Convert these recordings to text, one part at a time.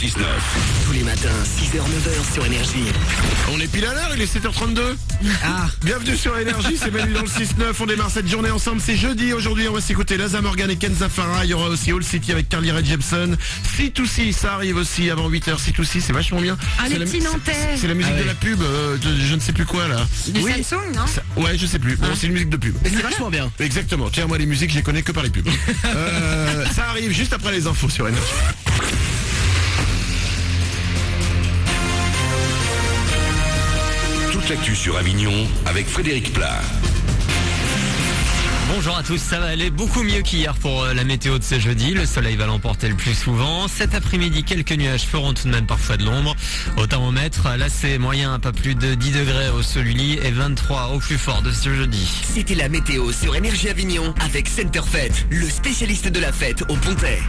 6-9. Tous les matins, 6h-9h sur Énergie. On est pile à l'heure, il est 7h32. Bienvenue sur Énergie, c'est Manu dans le 6-9. On démarre cette journée ensemble, c'est jeudi. Aujourd'hui, on va s'écouter Laza Morgan et Kenza Farah. Il y aura aussi All City avec Carly Rae Jepsen. C2C, ça arrive aussi avant 8h. C2C, c'est vachement bien. Ah, les petits Nantais. C'est la musique de la pub, je ne sais plus quoi là. Du Samsung, non? Ouais, je sais plus. Bon, c'est une musique de pub. Mais c'est vachement bien. Exactement. Tiens, moi les musiques, je les connais que par les pubs. Ça arrive juste après les infos sur Énergie. Toute l'actu sur Avignon avec Frédéric Plat. Bonjour à tous, ça va aller beaucoup mieux qu'hier pour la météo de ce jeudi. Le soleil va l'emporter le plus souvent. Cet après-midi, quelques nuages feront tout de même parfois de l'ombre. Au thermomètre, là c'est moyen à pas plus de 10 degrés au Soluli et 23 au plus fort de ce jeudi. C'était la météo sur Énergie Avignon avec Centerfête, le spécialiste de la fête au Pontet.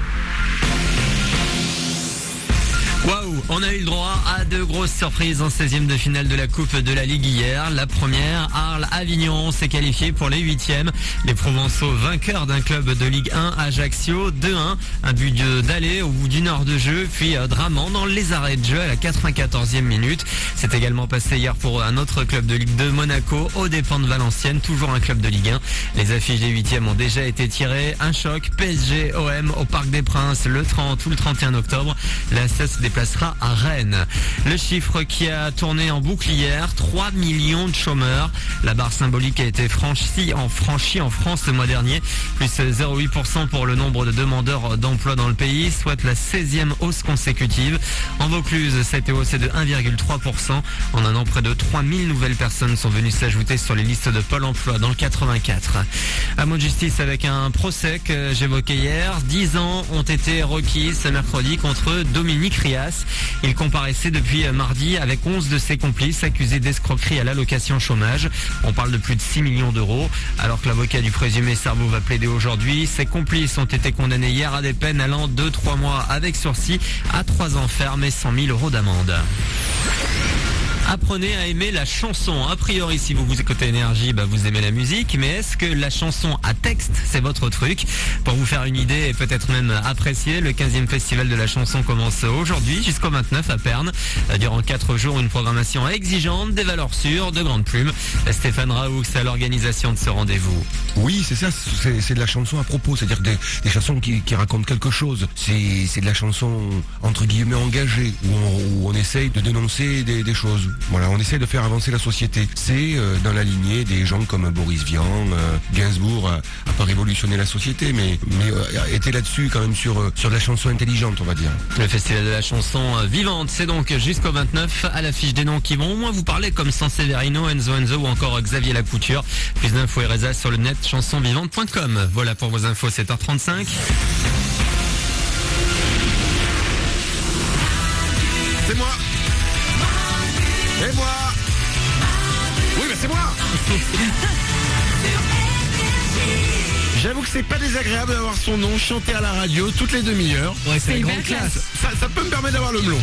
Waouh, on a eu le droit à deux grosses surprises en 16e de finale de la Coupe de la Ligue hier. La première, Arles-Avignon s'est qualifié pour les 8e. Les Provençaux vainqueurs d'un club de Ligue 1, Ajaccio, 2-1. Un but d'aller au bout d'une heure de jeu, puis Draman dans les arrêts de jeu à la 94e minute. C'est également passé hier pour un autre club de Ligue 2, Monaco, aux dépens de Valenciennes, toujours un club de Ligue 1. Les affiches des 8e ont déjà été tirées. Un choc PSG-OM au Parc des Princes le 30 ou le 31 octobre. La CES déplacera à Rennes. Le chiffre qui a tourné en boucle hier, 3 millions de chômeurs. La barre symbolique a été franchie en France le mois dernier, plus 0,8% pour le nombre de demandeurs d'emploi dans le pays, soit la 16e hausse consécutive. En Vaucluse, ça a été haussé de 1,3%. En un an, près de 3000 nouvelles personnes sont venues s'ajouter sur les listes de Pôle emploi dans le 84. Un mot de justice avec un procès que j'évoquais hier. 10 ans ont été requis ce mercredi contre Dominique Rias. Il comparaissait depuis mardi avec 11 de ses complices accusés d'escroquerie à l'allocation chômage. On parle de plus de 6 millions d'euros. Alors que l'avocat du présumé cerveau va plaider aujourd'hui, ses complices ont été condamnés hier à des peines allant de 3 mois avec sursis à 3 ans ferme et 100 000 euros d'amende. Apprenez à aimer la chanson. A priori, si vous écoutez Énergie, vous aimez la musique. Mais est-ce que la chanson à texte, c'est votre truc? Pour vous faire une idée et peut-être même apprécier, le 15e festival de la chanson commence aujourd'hui jusqu'au 29 à Perne. Durant 4 jours, une programmation exigeante, des valeurs sûres, de grandes plumes. Stéphane Raoux, à l'organisation de ce rendez-vous. Oui, c'est ça, c'est de la chanson à propos, c'est-à-dire des chansons qui racontent quelque chose. C'est de la chanson entre guillemets engagée, où on essaye de dénoncer des choses. Voilà, on essaie de faire avancer la société. C'est dans la lignée des gens comme Boris Vian, Gainsbourg a pas révolutionné la société, mais était là-dessus quand même sur de la chanson intelligente, on va dire. Le festival de la chanson vivante, c'est donc jusqu'au 29 à l'affiche des noms qui vont au moins vous parler comme Sanseverino, Enzo ou encore Xavier Lacouture. Plus d'infos et réseaux sur le net chansonvivante.com. Voilà pour vos infos, 7h35. C'est moi. Et moi. Oui, c'est moi. J'avoue que c'est pas désagréable d'avoir son nom chanté à la radio toutes les demi-heures. Ouais, c'est la une grande belle classe. Ça peut me permettre d'avoir le melon.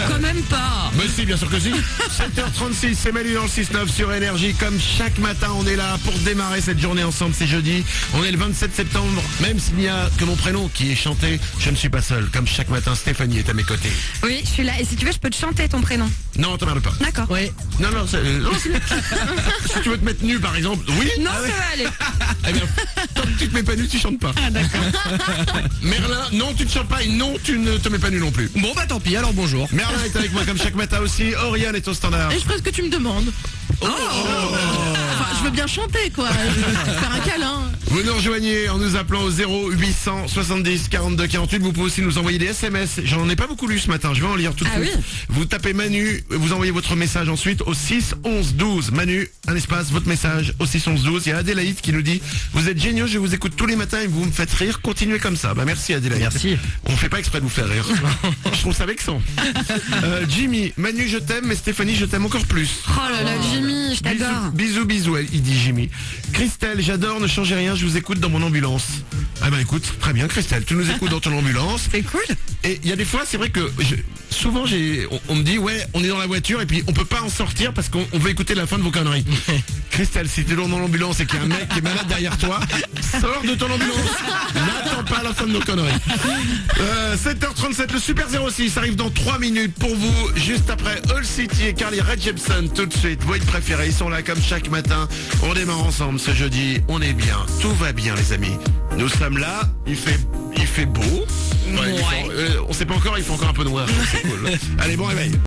Quand même pas. Mais si, bien sûr que si. 7h36, c'est Manu dans le 6-9 sur Énergie. Comme chaque matin, on est là pour démarrer cette journée ensemble, c'est jeudi. On est le 27 septembre, même s'il n'y a que mon prénom qui est chanté, je ne suis pas seul. Comme chaque matin, Stéphanie est à mes côtés. Oui, je suis là. Et si tu veux, je peux te chanter ton prénom. Non, t'emmerdes pas. D'accord. Oui. Non, c'est si tu veux te mettre nu, par exemple, oui. Non, ça va aller. Eh bien, tant que tu te mets pas nu, tu chantes pas. Ah, d'accord. Merlin, non, tu ne chantes pas et non, tu ne te mets pas nu non plus. Bon tant pis, alors bonjour. Merlin est avec moi comme chaque matin aussi. Oriane est au standard. Et je ferai ce que tu me demandes. Enfin, je veux bien chanter, quoi. Je veux te faire un câlin. Vous nous rejoignez en nous appelant au 0800 70 42 48. Vous pouvez aussi nous envoyer des SMS. J'en ai pas beaucoup lu ce matin. Je vais en lire tout de suite. Oui. Vous tapez Manu, vous envoyez votre message ensuite au 6 11 12. Manu, un espace, votre message au 6 11 12. Il y a Adélaïde qui nous dit: vous êtes géniaux, je vous écoute tous les matins et vous me faites rire. Continuez comme ça. Merci Adélaïde. Merci. On fait pas exprès de vous faire rire. Je trouve ça vexant. Jimmy, Manu, je t'aime, mais Stéphanie, je t'aime encore plus. Oh là là, Jimmy, je t'adore. Bisous, il dit Jimmy. Christelle, j'adore, ne changez rien, je vous écoute dans mon ambulance. Ah ben écoute, très bien Christelle, tu nous écoutes dans ton ambulance. C'est cool. Et il y a des fois, c'est vrai que souvent on me dit ouais, on est dans la voiture et puis on peut pas en sortir parce qu'on veut écouter la fin de vos conneries. Christelle, si t'es dans l'ambulance et qu'il y a un mec qui est malade derrière toi, sors de ton ambulance. N'attends pas à la fin de nos conneries. 7h37, le Super 06 arrive dans 3 minutes pour vous. Juste après All City et Carly Rae Jepsen, tout de suite. Vos hits préférés, ils sont là comme chaque matin. On démarre ensemble ce jeudi. On est bien, tout va bien les amis. Nous sommes là, il fait beau. Ouais, on sait pas encore, il fait encore un peu noir. C'est cool. Allez, bon réveil.